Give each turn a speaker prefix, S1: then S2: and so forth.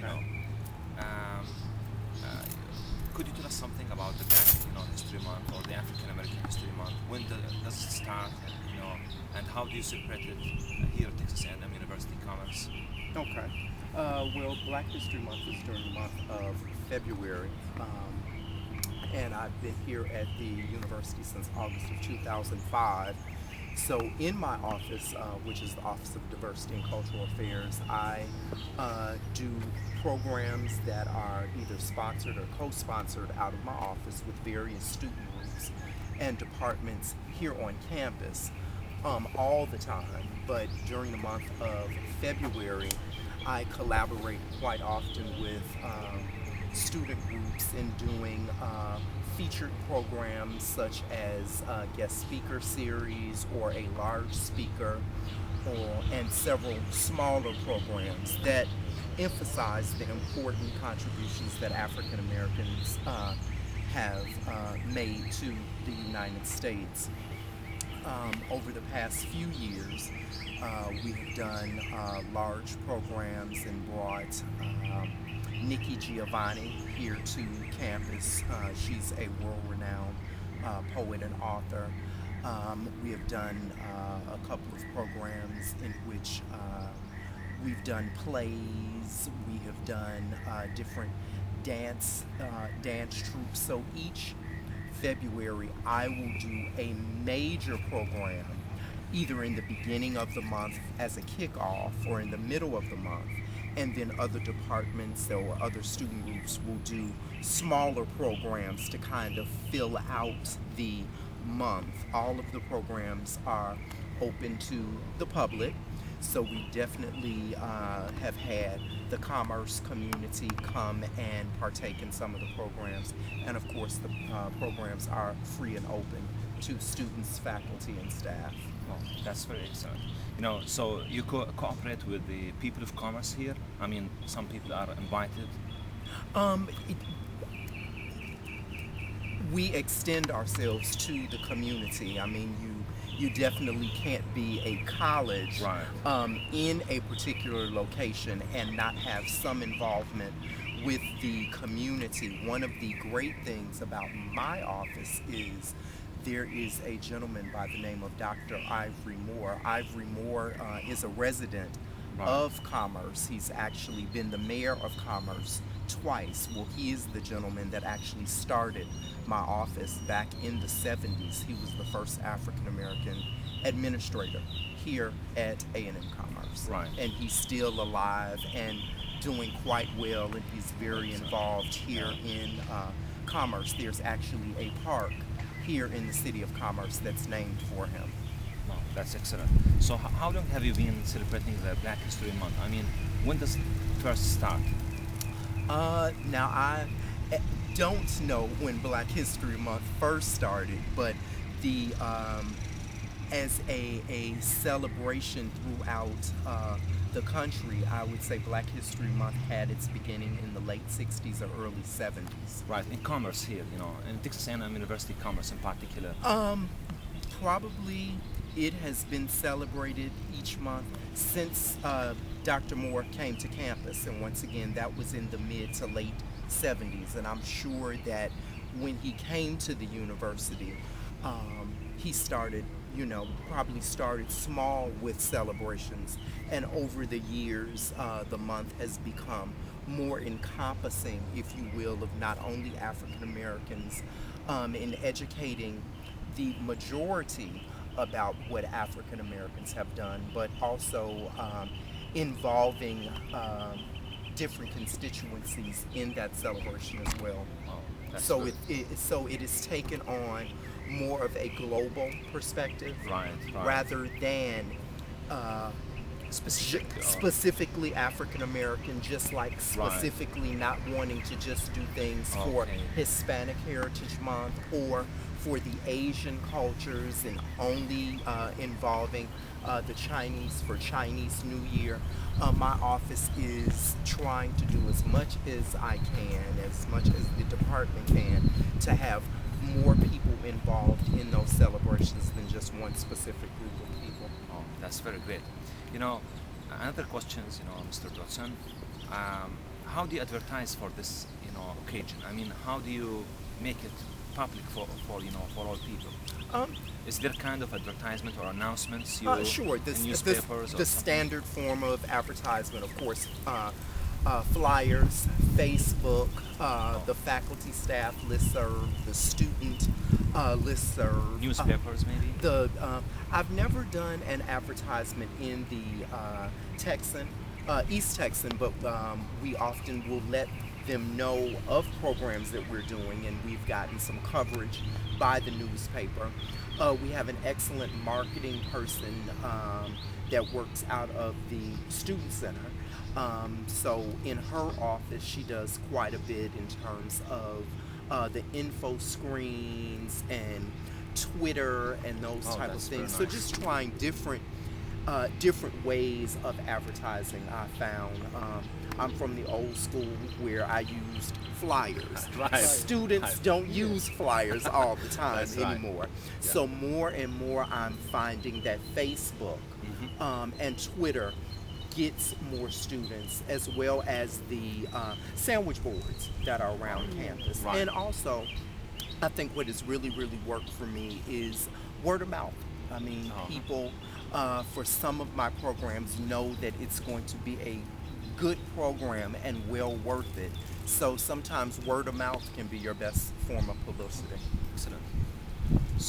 S1: you know. Um, uh, could you tell us something about the Black, History Month or the African American History Month? When does it start? And how do you celebrate it here at Texas A&M University-Commerce?
S2: Okay. Well, Black History Month is during the month of February, and I've been here at the university since August of 2005. So in my office, which is the Office of Diversity and Cultural Affairs, I do programs that are either sponsored or co-sponsored out of my office with various student groups and departments here on campus all the time. But during the month of February, I collaborate quite often with student groups in doing featured programs such as guest speaker series or a large speaker, and several smaller programs that emphasize the important contributions that African Americans have made to the United States. Over the past few years, we have done large programs and brought Nikki Giovanni here to campus. She's a world-renowned poet and author. We have done a couple of programs in which we've done plays. We have done different dance troupes. So each February, I will do a major program, either in the beginning of the month as a kickoff or in the middle of the month, and then other departments or other student groups will do smaller programs to kind of fill out the month. All of the programs are open to the public, so we definitely have had the commerce community come and partake in some of the programs, and of course the programs are free and open to students, faculty, and staff.
S1: Oh, that's very excellent. So you cooperate with the people of commerce here? I mean, some people are invited.
S2: It, we extend ourselves to the community. I mean, you definitely can't be a college in a particular location and not have some involvement with the community. One of the great things about my office is there is a gentleman by the name of Dr. Ivory Moore. Ivory Moore is a resident of Commerce. He's actually been the mayor of Commerce twice. Well, he is the gentleman that actually started my office back in the 70s. He was the first African American administrator here at A&M-Commerce. And he's still alive and doing quite well, and he's very involved here in Commerce. There's actually a park here in the city of Commerce that's named for him.
S1: Wow, that's excellent. So how long have you been celebrating the Black History Month? I mean, when does it first start?
S2: Now, I don't know when Black History Month first started, but the as a celebration throughout the country, I would say Black History Month had its beginning in the late 60s or early 70s.
S1: Right, in Commerce here, in Texas A&M University-Commerce in particular.
S2: Probably it has been celebrated each month since Dr. Moore came to campus, and once again, that was in the mid to late 70s, and I'm sure that when he came to the university, he started, probably started small with celebrations, and over the years, the month has become more encompassing, if you will, of not only African Americans in educating the majority about what African Americans have done, but also involving different constituencies in that celebration as well. So it is taken on more of a global perspective, rather than specifically African American, just like specifically not wanting to just do things for Hispanic Heritage Month or for the Asian cultures and only involving the Chinese for Chinese New Year. My office is trying to do as much as I can, as much as the department can, to have more people involved in those celebrations than just one specific group of people.
S1: Oh, that's very great. Another question is, Mr. Dotson, how do you advertise for this, occasion? I mean, how do you make it public for all people?
S2: Um,
S1: Is there kind of advertisement or announcements
S2: sure.
S1: in newspapers or
S2: The
S1: something?
S2: standard form of advertisement, of course, flyers, Facebook, the faculty staff listserv, the student listserv.
S1: Newspapers, maybe?
S2: I've never done an advertisement in the East Texan, but we often will let them know of programs that we're doing, and we've gotten some coverage by the newspaper. We have an excellent marketing person that works out of the Student Center. So in her office, she does quite a bit in terms of the info screens and Twitter and those type of
S1: That's very
S2: things. So
S1: nice.
S2: just trying different ways of advertising. I found I'm from the old school where I used flyers.
S1: Right.
S2: Students
S1: Right.
S2: don't use flyers all the time
S1: That's right.
S2: anymore.
S1: Yeah.
S2: So more and more I'm finding that Facebook and Twitter gets more students, as well as the sandwich boards that are around campus.
S1: Right.
S2: And also, I think what has really, really worked for me is word of mouth. I mean, people for some of my programs know that it's going to be a good program and well worth it. So sometimes word of mouth can be your best form of publicity.
S1: Excellent. So